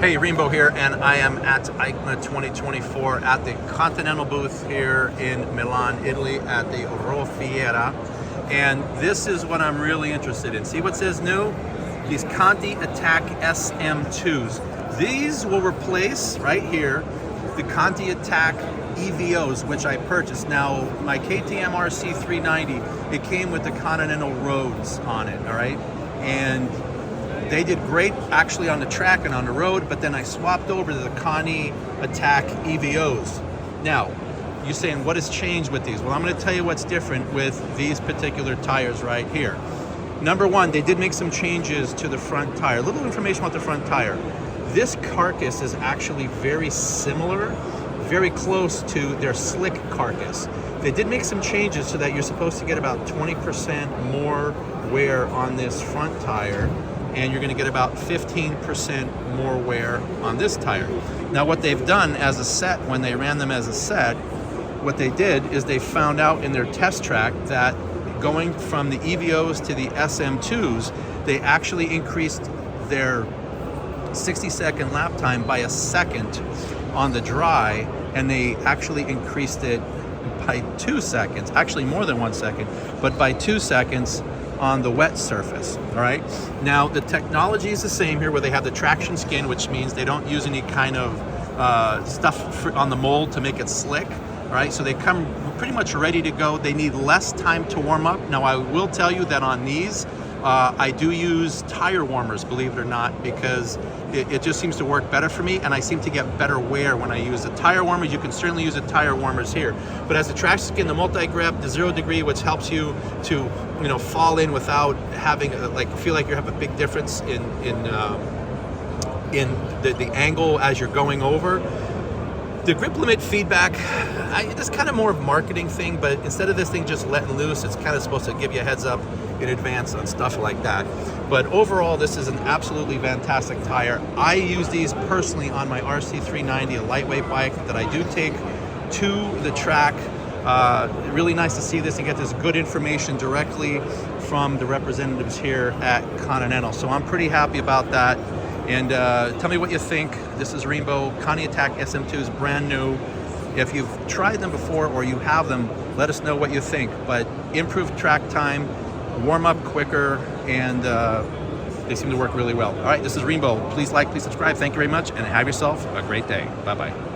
Hey, Rainbow here, and I am at EICMA 2024 at the Continental booth here in Milan, Italy at the Oro Fiera. And this is what I'm really interested in. See what says new? These ContiAttack SM2s. These will replace, right here, the ContiAttack EVOs, which I purchased. Now, my KTM RC 390, it came with the Continental roads on it, all right? And they did great actually on the track and on the road, but then I swapped over to the ContiAttack EVOs. Now, you're saying, what has changed with these? Well, I'm gonna tell you what's different with these particular tires right here. Number one, they did make some changes to the front tire. A little information about the front tire. This carcass is actually very similar, very close to their slick carcass. They did make some changes so that you're supposed to get about 20% more wear on this front tire, and you're gonna get about 15% more wear on this tire. Now what they've done as a set, when they ran them as a set, what they did is they found out in their test track that going from the EVOs to the SM2s, they actually increased their 60-second lap time by a second on the dry, and they actually increased it by 2 seconds, actually more than 1 second, but by 2 seconds on the wet surface, all right? Now, the technology is the same here, where they have the traction skin, which means they don't use any kind of stuff on the mold to make it slick, all right? So they come pretty much ready to go. They need less time to warm up. Now, I will tell you that on these, I do use tire warmers, believe it or not, because it just seems to work better for me, and I seem to get better wear when I use the tire warmers. You can certainly use the tire warmers here, but as the traction skin, the multi-grip, the 0 degree, which helps you to fall in without having feel like you have a big difference in the angle as you're going over. The grip limit feedback, it's kind of more of a marketing thing, but instead of this thing just letting loose, it's kind of supposed to give you a heads up in advance on stuff like that. But overall, this is an absolutely fantastic tire. I use these personally on my RC 390, a lightweight bike that I do take to the track. Really nice to see this and get this good information directly from the representatives here at Continental. So I'm pretty happy about that. And tell me what you think. This is Rainbow, ContiAttack SM2s, brand new. If you've tried them before or you have them, let us know what you think. But improved track time, warm up quicker, and they seem to work really well. All right, this is Rainbow. Please like, please subscribe. Thank you very much, and have yourself a great day. Bye-bye.